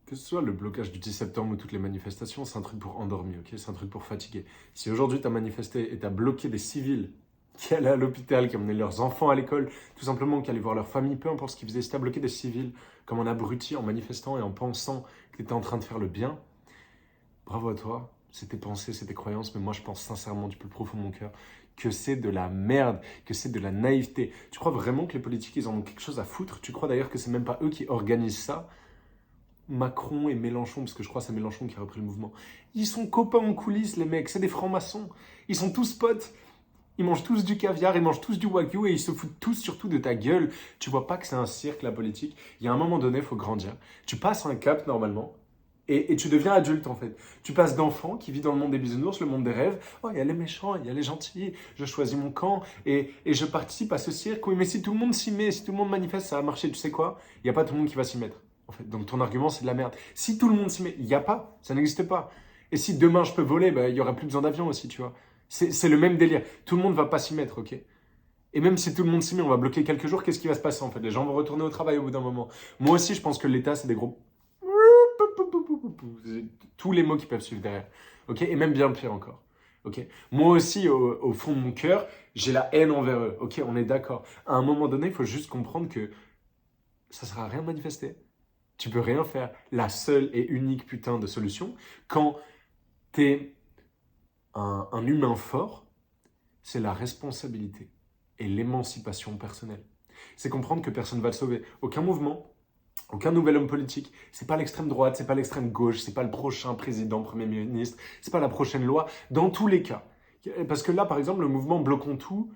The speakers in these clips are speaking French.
Que ce soit le blocage du 10 septembre ou toutes les manifestations, c'est un truc pour endormir, ok? C'est un truc pour fatiguer. Si aujourd'hui tu as manifesté et tu as bloqué des civils qui allaient à l'hôpital, qui emmenaient leurs enfants à l'école, tout simplement, qui allaient voir leur famille, peu importe ce qu'ils faisaient, si tu as bloqué des civils comme un abruti en manifestant et en pensant que tu étais en train de faire le bien, bravo à toi. C'est tes pensées, c'est tes croyances, mais moi je pense sincèrement du plus profond de mon cœur que c'est de la merde, que c'est de la naïveté. Tu crois vraiment que les politiques, ils en ont quelque chose à foutre? Tu crois d'ailleurs que c'est même pas eux qui organisent ça? Macron et Mélenchon, parce que je crois que c'est Mélenchon qui a repris le mouvement, ils sont copains en coulisses, les mecs, c'est des francs-maçons. Ils sont tous potes, ils mangent tous du caviar, ils mangent tous du wagyu et ils se foutent tous surtout de ta gueule. Tu vois pas que c'est un cirque, la politique? Il y a un moment donné, il faut grandir. Tu passes un cap normalement et tu deviens adulte en fait. Tu passes d'enfant qui vit dans le monde des bisounours, le monde des rêves. Oh, il y a les méchants, il y a les gentils, je choisis mon camp et je participe à ce cirque. Oui, mais si tout le monde s'y met, si tout le monde manifeste, ça va marcher. Tu sais quoi? Il n'y a pas tout le monde qui va s'y mettre. En fait. Donc ton argument, c'est de la merde. Si tout le monde s'y met, il n'y a pas, ça n'existe pas. Et si demain je peux voler, bah, il n'y aura plus besoin d'avion aussi, tu vois. C'est le même délire. Tout le monde ne va pas s'y mettre, ok? Et même si tout le monde s'y met, on va bloquer quelques jours, qu'est-ce qui va se passer en fait? Les gens vont retourner au travail au bout d'un moment. Moi aussi, je pense que l'État, c'est des gros... Tous les mots qui peuvent suivre derrière. Ok? Et même bien pire encore. Ok? Moi aussi, au fond de mon cœur, j'ai la haine envers eux. Ok? On est d'accord. À un moment donné, il faut juste comprendre que ça ne sert à rien de manifester. Tu peux rien faire. La seule et unique putain de solution, quand t'es un humain fort, c'est la responsabilité et l'émancipation personnelle. C'est comprendre que personne ne va le sauver. Aucun mouvement, aucun nouvel homme politique. C'est pas l'extrême droite, c'est pas l'extrême gauche, c'est pas le prochain président, premier ministre, c'est pas la prochaine loi. Dans tous les cas. Parce que là, par exemple, le mouvement Bloquons tout,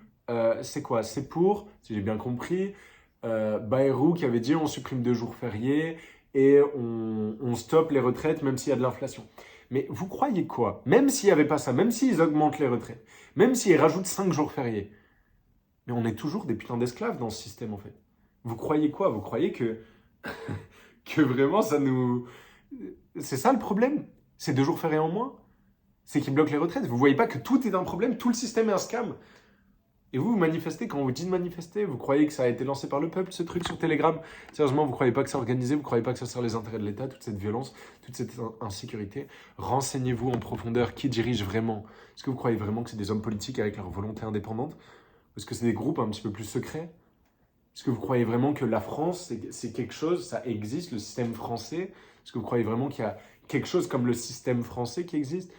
c'est quoi? C'est pour, si j'ai bien compris, Bayrou qui avait dit on supprime 2 jours fériés et on stoppe les retraites même s'il y a de l'inflation. Mais vous croyez quoi? Même s'il n'y avait pas ça, même s'ils augmentent les retraites, même s'ils rajoutent 5 jours fériés, mais on est toujours des putains d'esclaves dans ce système en fait. Vous croyez quoi? Vous croyez que vraiment ça nous... C'est ça le problème? C'est 2 jours fériés en moins? C'est qu'ils bloquent les retraites? Vous voyez pas que tout est un problème? Tout le système est un scam? Et vous, vous manifestez, quand on vous dit de manifester, vous croyez que ça a été lancé par le peuple, ce truc sur Telegram? Sérieusement, vous croyez pas que c'est organisé? Vous croyez pas que ça sert les intérêts de l'État, toute cette violence, toute cette insécurité? Renseignez-vous en profondeur qui dirige vraiment. Est-ce que vous croyez vraiment que c'est des hommes politiques avec leur volonté indépendante? Ou est-ce que c'est des groupes un petit peu plus secrets? Est-ce que vous croyez vraiment que la France, c'est quelque chose, ça existe, le système français? Est-ce que vous croyez vraiment qu'il y a quelque chose comme le système français qui existe?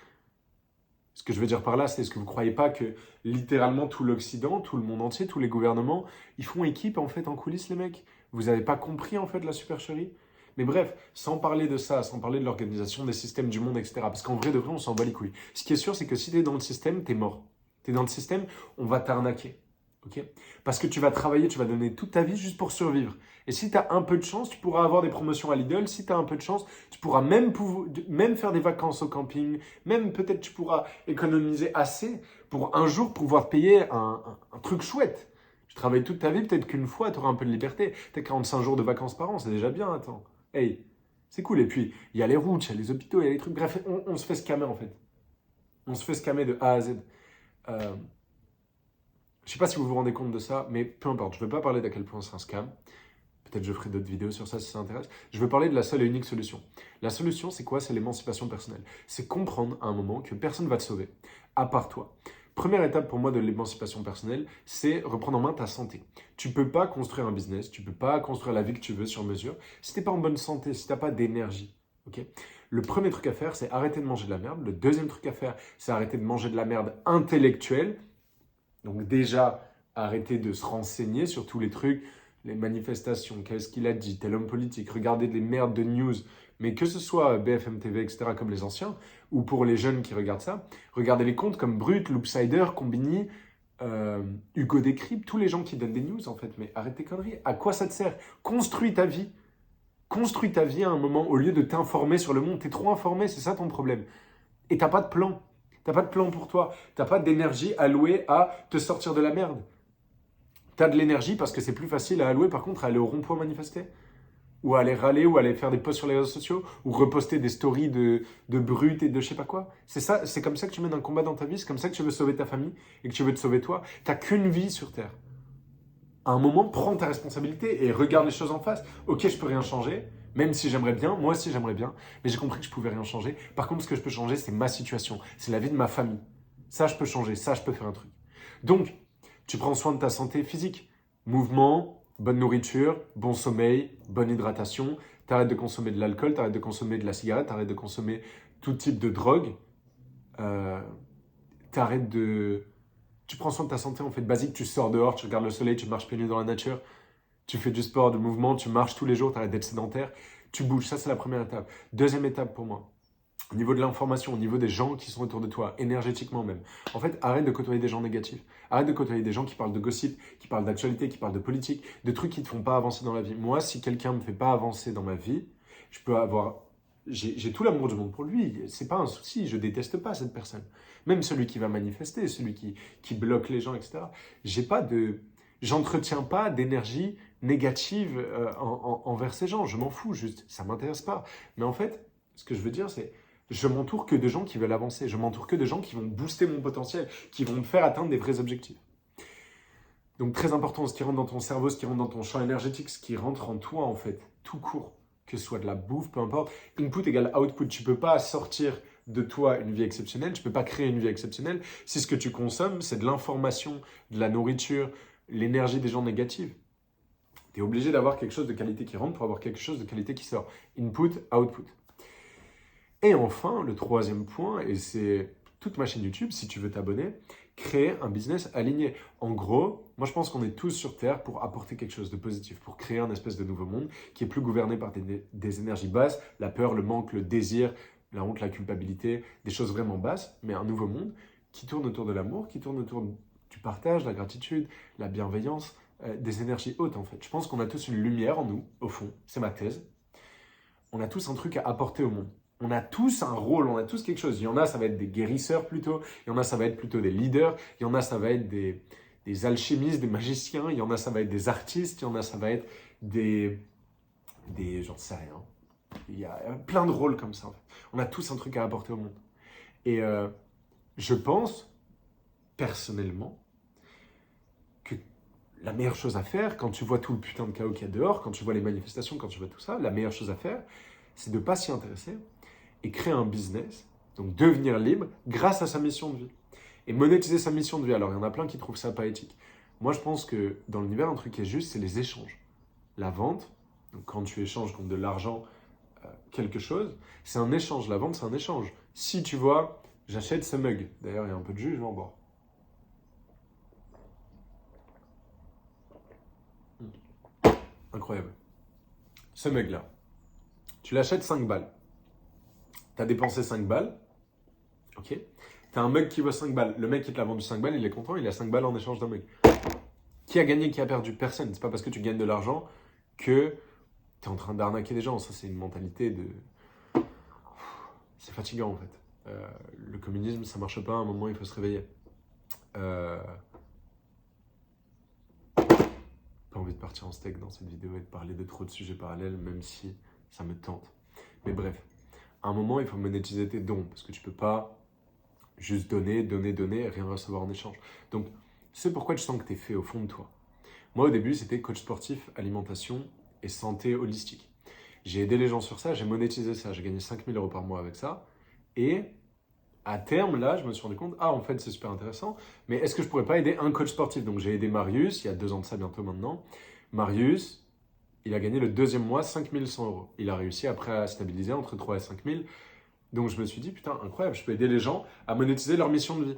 Ce que je veux dire par là, c'est est-ce que vous ne croyez pas que littéralement tout l'Occident, tout le monde entier, tous les gouvernements, ils font équipe en fait en coulisses les mecs? Vous n'avez pas compris en fait la supercherie? Mais bref, sans parler de ça, sans parler de l'organisation des systèmes du monde, etc. Parce qu'en vrai de vrai, on s'en bat les couilles. Ce qui est sûr, c'est que si tu es dans le système, tu es mort. Tu es dans le système, on va t'arnaquer. Ok? Parce que tu vas travailler, tu vas donner toute ta vie juste pour survivre. Et si tu as un peu de chance, tu pourras avoir des promotions à Lidl. Si tu as un peu de chance, tu pourras même faire des vacances au camping. Même peut-être tu pourras économiser assez pour un jour pouvoir te payer un truc chouette. Tu travailles toute ta vie, peut-être qu'une fois, tu auras un peu de liberté. Tu as 45 jours de vacances par an, c'est déjà bien, attends. Hey, c'est cool. Et puis, il y a les routes, il y a les hôpitaux, il y a les trucs. Bref, on se fait scammer en fait. On se fait scammer de A à Z. Euh, je ne sais pas si vous vous rendez compte de ça, mais peu importe. Je ne veux pas parler d'à quel point c'est un scam. Peut-être je ferai d'autres vidéos sur ça si ça intéresse. Je veux parler de la seule et unique solution. La solution, c'est quoi? C'est l'émancipation personnelle. C'est comprendre à un moment que personne ne va te sauver, à part toi. Première étape pour moi de l'émancipation personnelle, c'est reprendre en main ta santé. Tu ne peux pas construire un business, tu ne peux pas construire la vie que tu veux sur mesure si tu n'es pas en bonne santé, si tu n'as pas d'énergie. Okay. Le premier truc à faire, c'est arrêter de manger de la merde. Le deuxième truc à faire, c'est arrêter de manger de la merde intellectuelle. Donc déjà, arrêter de se renseigner sur tous les trucs, les manifestations, qu'est-ce qu'il a dit, tel homme politique, regarder des merdes de news, mais que ce soit BFM TV, etc., comme les anciens, ou pour les jeunes qui regardent ça, regardez les comptes comme Brut, Loopsider, Combini, Hugo Décrypte, tous les gens qui donnent des news, en fait. Mais arrête tes conneries. À quoi ça te sert? Construis ta vie. Construis ta vie à un moment, au lieu de t'informer sur le monde. T'es trop informé, c'est ça ton problème. Et t'as pas de plan. T'as pas de plan pour toi. T'as pas d'énergie allouée à te sortir de la merde. T'as de l'énergie parce que c'est plus facile à allouer, par contre, à aller au rond-point manifester. Ou à aller râler, ou à aller faire des posts sur les réseaux sociaux, ou reposter des stories de brutes et de je sais pas quoi. C'est ça, c'est comme ça que tu mènes un combat dans ta vie, c'est comme ça que tu veux sauver ta famille et que tu veux te sauver toi. T'as qu'une vie sur Terre. À un moment, prends ta responsabilité et regarde les choses en face. Ok, je peux rien changer, Même si j'aimerais bien, moi aussi j'aimerais bien, mais j'ai compris que je pouvais rien changer. Par contre, ce que je peux changer, c'est ma situation, c'est la vie de ma famille. Ça, je peux changer, ça, je peux faire un truc. Donc, tu prends soin de ta santé physique. Mouvement, bonne nourriture, bon sommeil, bonne hydratation. T'arrêtes de consommer de l'alcool, t'arrêtes de consommer de la cigarette, t'arrêtes de consommer tout type de drogue. Euh, t'arrêtes de... Tu prends soin de ta santé, en fait, basique, tu sors dehors, tu regardes le soleil, tu marches pieds nus dans la nature, tu fais du sport, du mouvement, tu marches tous les jours, t'arrêtes d'être sédentaire, tu bouges. Ça, c'est la première étape. Deuxième étape pour moi, au niveau de l'information, au niveau des gens qui sont autour de toi, énergétiquement même. En fait, arrête de côtoyer des gens négatifs. Arrête de côtoyer des gens qui parlent de gossip, qui parlent d'actualité, qui parlent de politique, de trucs qui ne te font pas avancer dans la vie. Moi, si quelqu'un ne me fait pas avancer dans ma vie, je peux avoir... J'ai tout l'amour du monde pour lui, c'est pas un souci, je déteste pas cette personne. Même celui qui va manifester, celui qui bloque les gens, etc. J'ai pas de... J'entretiens pas d'énergie négative envers ces gens, je m'en fous, juste, ça m'intéresse pas. Mais en fait, ce que je veux dire, c'est je m'entoure que de gens qui veulent avancer. Je m'entoure que de gens qui vont booster mon potentiel, qui vont me faire atteindre des vrais objectifs. Donc très important, ce qui rentre dans ton cerveau, ce qui rentre dans ton champ énergétique, ce qui rentre en toi en fait, tout court, que ce soit de la bouffe, peu importe. Input égale output. Tu ne peux pas sortir de toi une vie exceptionnelle, tu ne peux pas créer une vie exceptionnelle si ce que tu consommes, c'est de l'information, de la nourriture, l'énergie des gens négatifs. Tu es obligé d'avoir quelque chose de qualité qui rentre pour avoir quelque chose de qualité qui sort. Input, output. Et enfin, le troisième point, et c'est toute ma chaîne YouTube, si tu veux t'abonner, créer un business aligné. En gros, moi je pense qu'on est tous sur Terre pour apporter quelque chose de positif, pour créer un espèce de nouveau monde qui est plus gouverné par des énergies basses, la peur, le manque, le désir, la honte, la culpabilité, des choses vraiment basses, mais un nouveau monde qui tourne autour de l'amour, qui tourne autour du partage, la gratitude, la bienveillance, des énergies hautes en fait. Je pense qu'on a tous une lumière en nous, au fond, c'est ma thèse. On a tous un truc à apporter au monde. On a tous un rôle, on a tous quelque chose. Il y en a, ça va être des guérisseurs plutôt. Il y en a, ça va être plutôt des leaders. Il y en a, ça va être des alchimistes, des magiciens. Il y en a, ça va être des artistes. Il y en a, ça va être j'en sais rien. Il y a plein de rôles comme ça. En fait. On a tous un truc à apporter au monde. Et je pense, personnellement, que la meilleure chose à faire, quand tu vois tout le putain de chaos qu'il y a dehors, quand tu vois les manifestations, quand tu vois tout ça, la meilleure chose à faire, c'est de ne pas s'y intéresser et créer un business, donc devenir libre grâce à sa mission de vie. Et monétiser sa mission de vie. Alors, il y en a plein qui trouvent ça pas éthique. Moi, je pense que dans l'univers, un truc qui est juste, c'est les échanges. La vente, donc quand tu échanges contre de l'argent, quelque chose, c'est un échange. La vente, c'est un échange. Si tu vois, j'achète ce mug. D'ailleurs, il y a un peu de jus, je vais en boire. Incroyable. Ce mug-là, tu l'achètes 5 balles. Tu as dépensé 5 balles. Ok. Tu as un mug qui vaut 5 balles. Le mec qui te l'a vendu 5 balles, il est content, il a 5 balles en échange d'un mug. Qui a gagné, qui a perdu? Personne. C'est pas parce que tu gagnes de l'argent que tu es en train d'arnaquer des gens. Ça, c'est une mentalité de... C'est fatigant en fait. Le communisme, ça marche pas. À un moment, il faut se réveiller. Pas envie de partir en steak dans cette vidéo et de parler de trop de sujets parallèles, même si ça me tente. Mais bref, à un moment, il faut monétiser tes dons, parce que tu peux pas juste donner, et rien recevoir en échange. Donc, c'est pourquoi tu sens que tu es fait au fond de toi. Moi, au début, c'était coach sportif, alimentation et santé holistique. J'ai aidé les gens sur ça, j'ai monétisé ça, j'ai gagné 5 000 € par mois avec ça. Et à terme, là, je me suis rendu compte, en fait, c'est super intéressant, mais est-ce que je pourrais pas aider un coach sportif? Donc, j'ai aidé Marius, il y a 2 ans de ça bientôt maintenant. Marius, il a gagné le deuxième mois 5 100 €. Il a réussi après à stabiliser entre 3 et 5 000. Donc, je me suis dit, putain, incroyable, je peux aider les gens à monétiser leur mission de vie.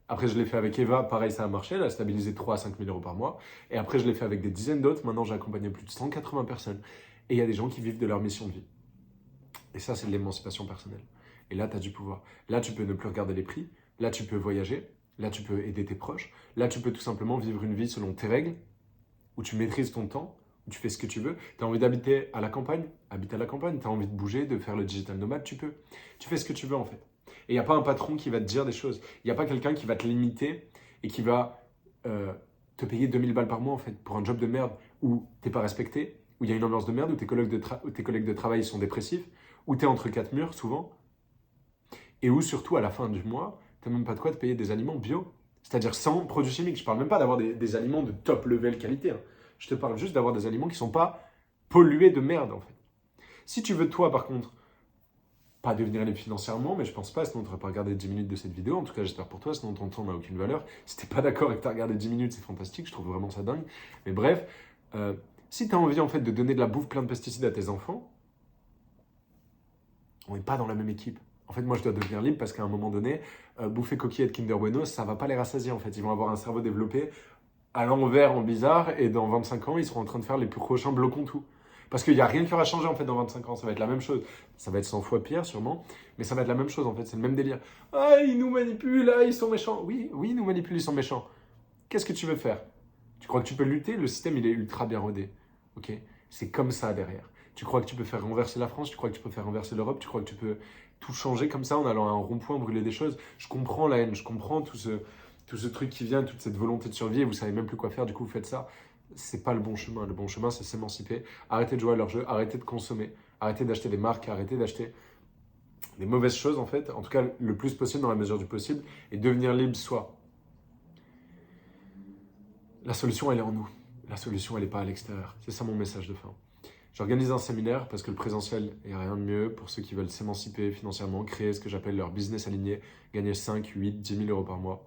Après, je l'ai fait avec Eva, pareil, ça a marché, elle a stabilisé 3 à 5 000 € par mois. Et après, je l'ai fait avec des dizaines d'autres. Maintenant, j'ai accompagné plus de 180 personnes. Et il y a des gens qui vivent de leur mission de vie. Et ça, c'est de l'émancipation personnelle. Et là, tu as du pouvoir. Là, tu peux ne plus regarder les prix. Là, tu peux voyager. Là, tu peux aider tes proches. Là, tu peux tout simplement vivre une vie selon tes règles, où tu maîtrises ton temps, où tu fais ce que tu veux. Tu as envie d'habiter à la campagne? Habite à la campagne. Tu as envie de bouger, de faire le digital nomade? Tu peux. Tu fais ce que tu veux, en fait. Et il n'y a pas un patron qui va te dire des choses. Il n'y a pas quelqu'un qui va te limiter et qui va te payer 2000 balles par mois, en fait, pour un job de merde où tu n'es pas respecté, où il y a une ambiance de merde, où tes collègues de travail sont dépressifs, où tu es entre 4 murs, souvent, et où, surtout, à la fin du mois, tu n'as même pas de quoi te payer des aliments bio. C'est-à-dire sans produits chimiques. Je ne parle même pas d'avoir des aliments de top level qualité. Hein. Je te parle juste d'avoir des aliments qui ne sont pas pollués de merde, en fait. Si tu veux, toi, par contre, pas devenir libre financièrement, mais je pense pas, sinon tu n'aurais pas regardé 10 minutes de cette vidéo. En tout cas, j'espère pour toi, sinon ton temps n'a aucune valeur. Si t'es pas d'accord et que tu as regardé 10 minutes, c'est fantastique, je trouve vraiment ça dingue. Mais bref, si tu as envie en fait de donner de la bouffe plein de pesticides à tes enfants, on n'est pas dans la même équipe. En fait, moi, je dois devenir libre parce qu'à un moment donné, bouffer coquillettes Kinder Bueno, ça va pas les rassasier en fait. Ils vont avoir un cerveau développé à l'envers, en bizarre, et dans 25 ans, ils seront en train de faire les plus prochains bloquons tout. Parce qu'il n'y a rien qui aura changé en fait dans 25 ans, ça va être la même chose. Ça va être 100 fois pire sûrement, mais ça va être la même chose en fait, c'est le même délire. Ah, ils nous manipulent, ah, ils sont méchants. Oui, oui, ils nous manipulent, ils sont méchants. Qu'est-ce que tu veux faire? Tu crois que tu peux lutter? Le système, il est ultra bien rodé. Ok? C'est comme ça derrière. Tu crois que tu peux faire renverser la France? Tu crois que tu peux faire renverser l'Europe? Tu crois que tu peux tout changer comme ça en allant à un rond-point brûler des choses? Je comprends la haine, je comprends tout ce truc qui vient, toute cette volonté de survie et vous savez même plus quoi faire, du coup vous faites ça. C'est pas le bon chemin. Le bon chemin, c'est s'émanciper. Arrêtez de jouer à leur jeu, arrêtez de consommer, arrêtez d'acheter des marques, arrêtez d'acheter des mauvaises choses en fait, en tout cas le plus possible dans la mesure du possible, et devenir libre soi. La solution, elle est en nous. La solution, elle n'est pas à l'extérieur. C'est ça mon message de fin. J'organise un séminaire parce que le présentiel, il n'y a rien de mieux pour ceux qui veulent s'émanciper financièrement, créer ce que j'appelle leur business aligné, gagner 5, 8, 10 000 euros par mois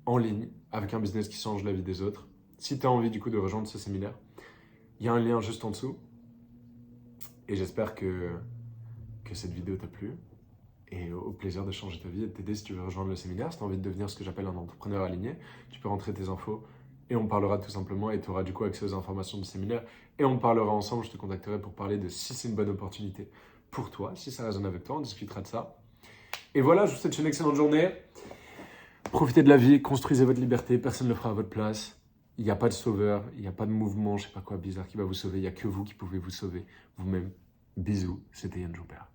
en ligne avec un business qui change la vie des autres. Si tu as envie du coup de rejoindre ce séminaire, il y a un lien juste en dessous. Et j'espère que cette vidéo t'a plu. Et au plaisir de changer ta vie et de t'aider si tu veux rejoindre le séminaire. Si tu as envie de devenir ce que j'appelle un entrepreneur aligné, tu peux rentrer tes infos et on parlera tout simplement et tu auras du coup accès aux informations du séminaire et on parlera ensemble, je te contacterai pour parler de si c'est une bonne opportunité pour toi, si ça résonne avec toi, on discutera de ça. Et voilà, je vous souhaite une excellente journée. Profitez de la vie, construisez votre liberté, personne ne le fera à votre place. Il n'y a pas de sauveur, il n'y a pas de mouvement, je sais pas quoi bizarre qui va vous sauver, il n'y a que vous qui pouvez vous sauver vous-même. Bisous, c'était Yann Joubert.